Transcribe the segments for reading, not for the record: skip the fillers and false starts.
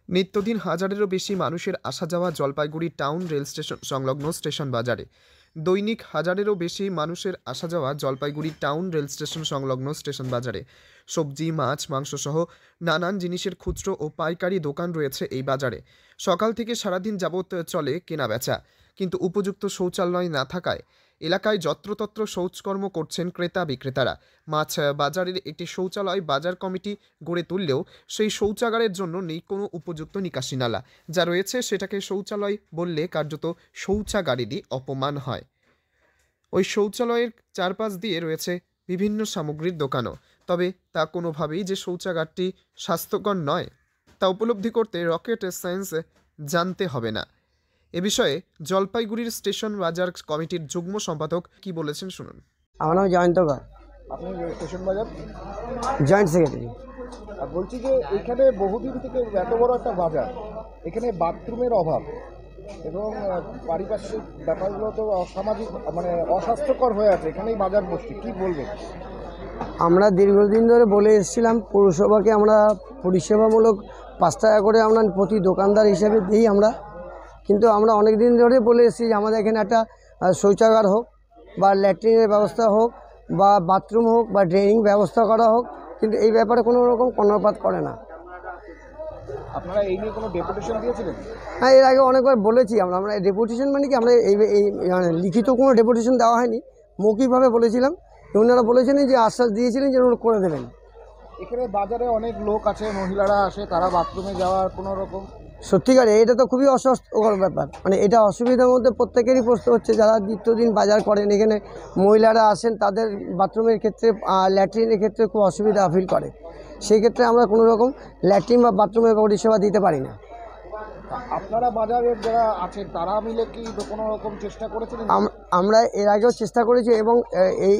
নিত্যদিন হাজারেরও বেশি মানুষের আসা যাওয়া জলপাইগুড়ি টাউন রেল স্টেশন সংলগ্ন স্টেশন বাজারে। দৈনিক হাজারেরও বেশি মানুষের আসা যাওয়া জলপাইগুড়ি টাউন রেল স্টেশন সংলগ্ন স্টেশন বাজারে। সবজি, মাছ, মাংস সহ নানান জিনিসের খুচরো ও পাইকারি দোকান রয়েছে এই বাজারে। সকাল থেকে সারাদিন যাবৎ চলে কেনাবেচা, কিন্তু উপযুক্ত শৌচালয় না থাকায় এলাকায় যত্রতত্র শৌচকর্ম করছেন ক্রেতা বিক্রেতারা। মাছ বাজারের একটি শৌচালয় বাজার কমিটি গড়ে তুললেও সেই শৌচাগারের জন্য নেই কোনো উপযুক্ত নিকাশি নালা। যা রয়েছে সেটাকে শৌচালয় বললে কার্যত শৌচাগারেরই অপমান হয়। ওই শৌচালয়ের চারপাশ দিয়ে রয়েছে বিভিন্ন সামগ্রীর দোকানও, তবে তা কোনোভাবেই যে শৌচাগারটি স্বাস্থ্যকর নয় তা উপলব্ধি করতে রকেট সায়েন্স জানতে হবে না। এ বিষয়ে জলপাইগুড়ির স্টেশন বাজার কমিটির যুগ্ম সম্পাদক কি বলেছেন শুনুন। আমার নাম জয়ন্ত কর, আপনি স্টেশন বাজার জয়েন্ট সেক্রেটারি। আর বলছি যে এখানে বহুদিন থেকে এত বড় একটা বাজার, এখানে বাথরুমের অভাব এবং পারিপার্শ্বিক ব্যাপারগুলো তো অসামাজিক মানে অস্বাস্থ্যকর হয়ে আছে। এখানেই বাজার বসছে, কি বলবেন? আমরা দীর্ঘদিন ধরে বলে এসেছিলাম পৌরসভাকে আমরা পরিষেবামূলক 5 টাকা করে আমরা প্রতি দোকানদার হিসেবে দিই আমরা, কিন্তু আমরা অনেক দিন ধরে বলে এসেছি যে আমাদের এখানে একটা শৌচাগার হোক বা ল্যাট্রিনের ব্যবস্থা হোক বা বাথরুম হোক বা ড্রেনিং ব্যবস্থা করা হোক, কিন্তু এই ব্যাপারে কোনো রকম কর্ণপাত করে না। আপনারা এই নিয়ে কোনো ডেপুটেশন দিয়েছিলেন? হ্যাঁ, এর আগে অনেকবার বলেছি আমরা ডেপুটেশন মানে কি, আমরা এই মানে লিখিত কোনো ডেপুটেশন দেওয়া হয়নি, মৌখিকভাবে বলেছিলাম। ওনারা বলেছিলেন যে আশ্বাস দিয়েছিলেন যে ওনারা করে দেবেন। এখানে বাজারে অনেক লোক আছে, মহিলারা আসে, তারা বাথরুমে যাওয়ার কোনো রকম সত্যিকারে এটা তো খুবই অস্বাস্থ্যকর ব্যাপার। মানে এটা অসুবিধার মধ্যে প্রত্যেকেরই পড়তে হচ্ছে যারা নিত্যদিন বাজার করেন। এখানে মহিলারা আসেন, তাদের বাথরুমের ক্ষেত্রে ল্যাট্রিনের ক্ষেত্রে খুব অসুবিধা ফিল করে। সেই ক্ষেত্রে আমরা কোনো রকম ল্যাট্রিন বা বাথরুমের পরিষেবা দিতে পারি না। আপনারা বাজারের যারা আছেন তারা মিলে কি কোনো রকম চেষ্টা করেছিলেন? আমরা এর আগেও চেষ্টা করেছি এবং এই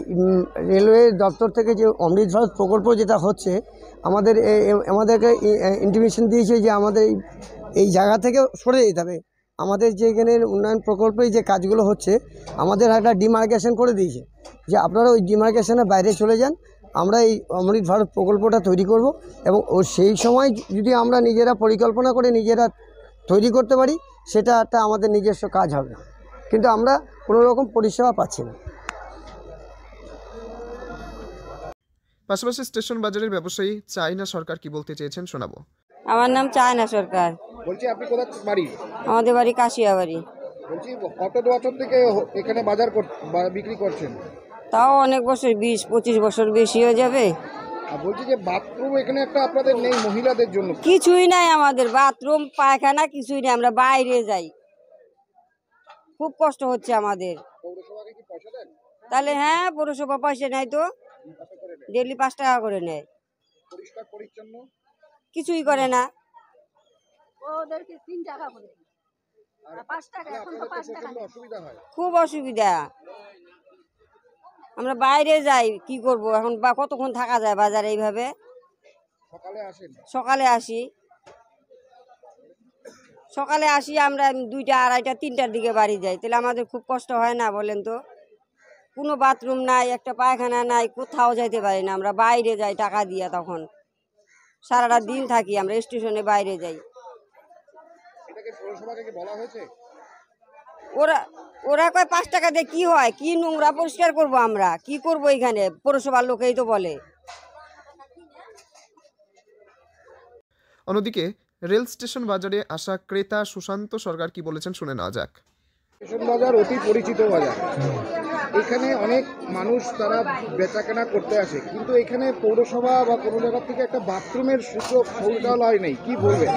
রেলওয়ে দপ্তর থেকে যে অমৃত ভারত প্রকল্প যেটা হচ্ছে, আমাদেরকে ইন্টিমেশন দিয়েছে যে আমাদের এই জায়গা থেকে সরে যেতে হবে। আমাদের যে এখানে উন্নয়ন প্রকল্পে যে কাজগুলো হচ্ছে, আমাদের একটা ডিমার্কেশন করে দিয়েছে যে আপনারা ওই ডিমার্কেশনের বাইরে চলে যান, আমরা এই অমৃত ভারত প্রকল্পটা তৈরি করব। এবং সেই সময় যদি আমরা নিজেরা পরিকল্পনা করে নিজেরা তৈরি করতে পারি, সেটা একটা আমাদের নিজস্ব কাজ হবে, কিন্তু আমরা কোনো রকম পরিষেবা পাচ্ছি না। পাশাপাশি স্টেশন বাজারের ব্যবসায়ী চায়না সরকার কি বলতে চেয়েছেন শোনাবো। আমার নাম চায়না সরকার। বলছি আপনি কোথায় বাড়ি? আমাদের বাড়ি কাশিয়াবাড়ি। বলছি কত বছর থেকে এখানে বাজার বিক্রি করছেন? তাও অনেক বছর, 20-25 বছর বেশি হয়ে যাবে। আর বলছি যে বাথরুম এখানে একটা আপনাদের নেই মহিলাদের জন্য? কিছুই নাই আমাদের, বাথরুম পায়খানা কিছুই নেই, আমরা বাইরে যাই, খুব কষ্ট হচ্ছে আমাদের। পৌরসভাকে কি পয়সা দেন? তাহলে হ্যাঁ, পৌরসভা পয়সা নেয় তো, ডেলি 5 টাকা করে নেয়। পরিষ্কার পরিচ্ছন্ন কিছুই করে না। ওদেরকে 3 টাকা করে, 5 টাকা, এখন তো 5 টাকা। অসুবিধা হয়, খুব অসুবিধা। আমরা বাইরে যাই, কি করব এখন, বা কতক্ষণ থাকা যায় বাজারে এইভাবে? সকালে আসেন? সকালে আসি আমরা 2টা, 2:30, 3টার দিকে বাড়ি যাই, তাহলে আমাদের খুব কষ্ট হয় না বলেন তো? কোনো বাথরুম নাই, একটা পায়খানা নাই, কোথাও যাইতে পারি না, আমরা বাইরে যাই টাকা দিয়ে। তখন সারাটা দিন থাকি আমরা স্টেশনে, বাইরে যাই। এটাকে পৌরসভাকে কি বলা হয়েছে? ওরা কয় 5 টাকা দিয়ে কি হয়, কি নোংরা পরিষ্কার করব, আমরা কি করব এখানে? পৌরসভার লোকেই তো বলে। অন্যদিকে রেল স্টেশন বাজারে আসা ক্রেতা সুশান্ত সরকার কি বলেছেন শুনে নেওয়া যাক। স্টেশন বাজার অতি পরিচিত বাজার, এখানে অনেক মানুষ তারা বেচাকেনা করতে আসে, কিন্তু এখানে পৌরসভা বা কোনো জায়গা থেকে একটা বাথরুমের সুযোগ শৌচালয় নেই, কি বলবেন?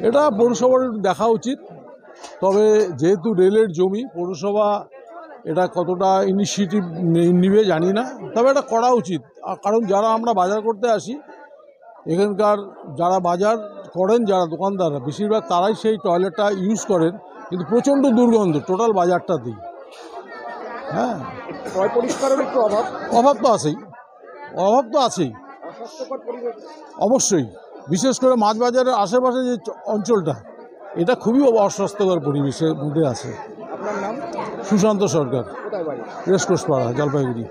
এটা পৌরসভার দেখা উচিত, তবে যেহেতু রেলের জমি, পৌরসভা এটা কতটা ইনিশিয়েটিভ নিবে জানি না, তবে এটা করা উচিত। কারণ যারা আমরা বাজার করতে আসি, এখানকার যারা বাজার করেন, যারা দোকানদাররা, বেশিরভাগ তারাই সেই টয়লেটটা ইউজ করেন, কিন্তু প্রচণ্ড দুর্গন্ধ টোটাল বাজারটাতেই। হ্যাঁ, পরিষ্কারের একটু অভাব তো আছেই, অস্বাস্থ্যকর পরিবেশ অবশ্যই। বিশেষ করে মাছ বাজারের আশেপাশে যে অঞ্চলটা, এটা খুবই অস্বাস্থ্যকর পরিবেশের মধ্যে আছে। আপনার নাম? সুশান্ত সরকার, কোথায় বাড়ি? রেসকোর্স পাড়া, জলপাইগুড়ি।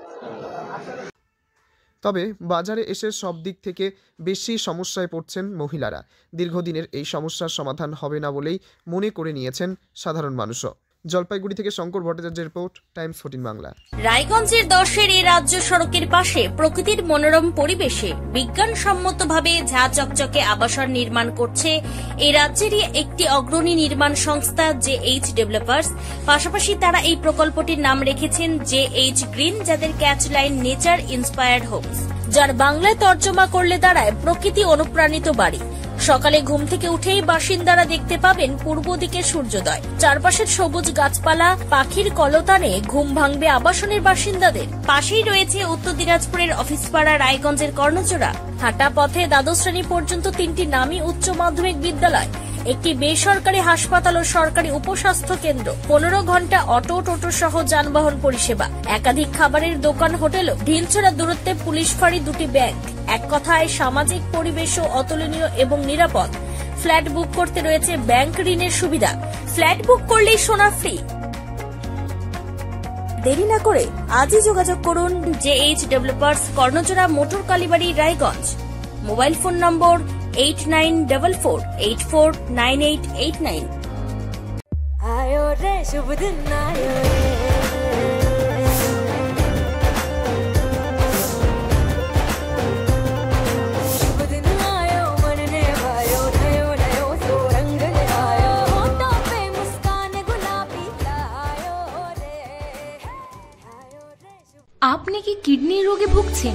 তবে বাজারে এসে সব দিক থেকে বেশি সমস্যায় পড়ছেন মহিলারা। দীর্ঘদিনের এই সমস্যার সমাধান হবে না বলেই মনে করে নিয়েছেন সাধারণ মানুষও। জলপাইগুড়ি থেকে শঙ্কর ভট্টাচার্যের রিপোর্ট, টাইমস 14 বাংলা। রায়গঞ্জের 10-এর এই রাজ্য সড়কের পাশে প্রকৃতির মনোরম পরিবেশে বিজ্ঞানসম্মতভাবে ঝা চকচকে আবাসন নির্মাণ করছে এই রাজ্যেরই একটি অগ্রণী নির্মাণ সংস্থা JH ডেভেলপার্স। পাশাপাশি তারা এই প্রকল্পটির নাম রেখেছেন JH গ্রিন, যাদের ক্যাচলাইন নেচার ইন্সপায়ার্ড হোমস, যার বাংলায় তর্জমা করলে দাঁড়ায় প্রকৃতি অনুপ্রাণিত বাড়ি। সকালে ঘুম থেকে উঠেই বাসিন্দারা দেখতে পাবেন পূর্ব দিকে সূর্যোদয়। চারপাশের সবুজ গাছপালা, পাখির কলতানে ঘুম ভাঙবে আবাসনের বাসিন্দাদের। পাশেই রয়েছে উত্তর দিনাজপুরের অফিসপাড়া রায়গঞ্জের কর্ণজোড়া। হাঁটা পথে দ্বাদশ শ্রেণী পর্যন্ত 3টি নামী উচ্চ মাধ্যমিক বিদ্যালয়, একটি বেসরকারি হাসপাতাল ও সরকারি উপস্বাস্থ্য কেন্দ্র, 15 ঘন্টা অটো টোটো সহ যানবাহন পরিষেবা, একাধিক খাবারের দোকান, হোটেলও, ঢিলছড়া দূরত্বে পুলিশ ফাঁড়ি, 2টি ব্যাংক। এক কথায় সামাজিক পরিবেশও অতুলনীয় এবং নিরাপদ। ফ্ল্যাট বুক করতে রয়েছে ব্যাংক ঋণের সুবিধা। ফ্ল্যাট বুক করলেই সোনা ফ্রি। দেরি না করে আজই যোগাযোগ করুন JH developers, Karnajora, motor Kalibari, Raiganj. Mobile phone number 8944849889। आयो रे शुभ दिन आयो रे, शुभ दिन आयो मन ने भायो, नयो नयो सो रंग ले आयो, होठों पे मुस्कान गुलाबी आयो रे, आयो रे शुभ। আপনি কি কিডনি রোগে ভুগছেন?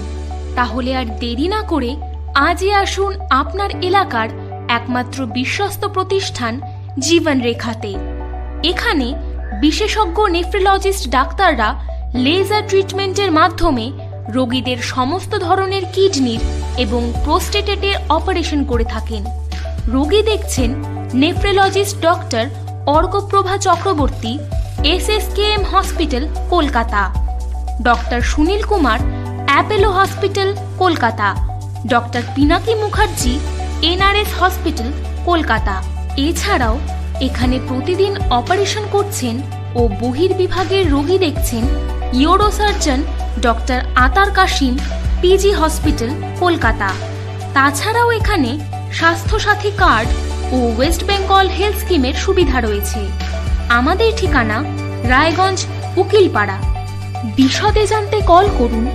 তাহলে আর দেরি না করে আজই আসুন আপনার এলাকার একমাত্র বিশ্বস্ত প্রতিষ্ঠান জীবন রেখাতে। এখানে বিশেষজ্ঞ নেফ্রোলজিস্ট ডাক্তাররা লেজার ট্রিটমেন্টের মাধ্যমে রোগীদের সমস্ত ধরনের কিডনির এবং প্রোস্টেটের অপারেশন করে থাকেন। রোগী দেখছেন nephrologist doctor Arkaprabha Chakraborty, SSKM hospital, Kolkata. Doctor Sunil Kumar, Apollo hospital, Kolkata. Doctor Pinaki Mukherjee, NRS hospital, Kolkata. এছাড়াও এখানে প্রতিদিন অপারেশন করছেন ও বহির্বিভাগের রোগী দেখছেন ইউরোসার্জন ডক্টর আতার কাশিম, PG হসপিটাল, কলকাতা। তাছাড়াও এখানে স্বাস্থ্যসাথী কার্ড ও ওয়েস্ট বেঙ্গল হেলথ স্কিমের সুবিধা রয়েছে। আমাদের ঠিকানা রায়গঞ্জ, উকিলপাড়া। বিশদে জানতে কল করুন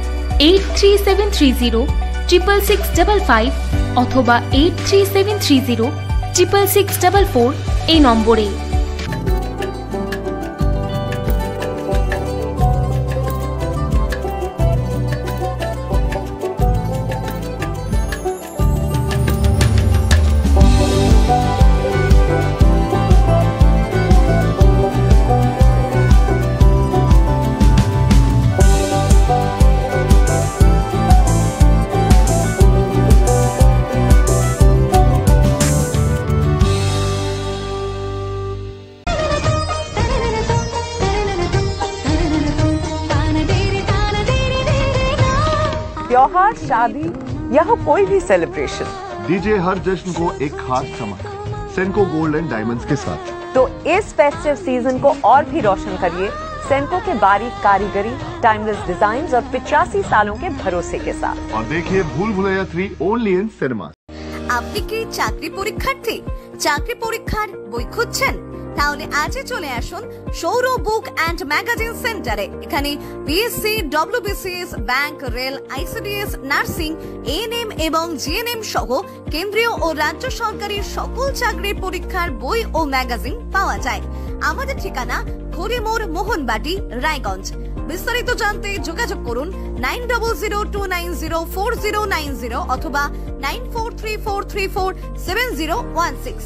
8373066655 অথবা 8373066644 এই নম্বরে। त्योहार, शादी या हो कोई भी सेलिब्रेशन, दीजिए हर जश्न को एक खास चमक सेनको गोल्ड एंड डायमंड्स के साथ। तो इस फेस्टिव सीजन को और भी रोशन करिए सेनको के बारीक कारीगरी, टाइमलेस डिजाइन और 85 सालों के भरोसे के साथ। और देखिए भूल भुलैया 3 ओनली इन सिनेमा। আপনি কি চাকরি পরীক্ষার্থী? চাকরি পরীক্ষার বই খুঁজছেন? তাহলে আজই চলে আসুন সৌর বুক অ্যান্ড ম্যাগাজিন সেন্টারে। এখানে BSc, WBCS, bank, rail, ICDS, nursing, ANM এবং GNM সহ কেন্দ্রীয় ও রাজ্য সরকারি সকল চাকরির পরীক্ষার বই ও ম্যাগাজিন পাওয়া যায়। আমাদের ঠিকানা ঘড়িমোড়, মোহনবাটি, রায়গঞ্জ। বিস্তারিত জানতে যোগাযোগ করুন 9002904090 অথবা 9434347016।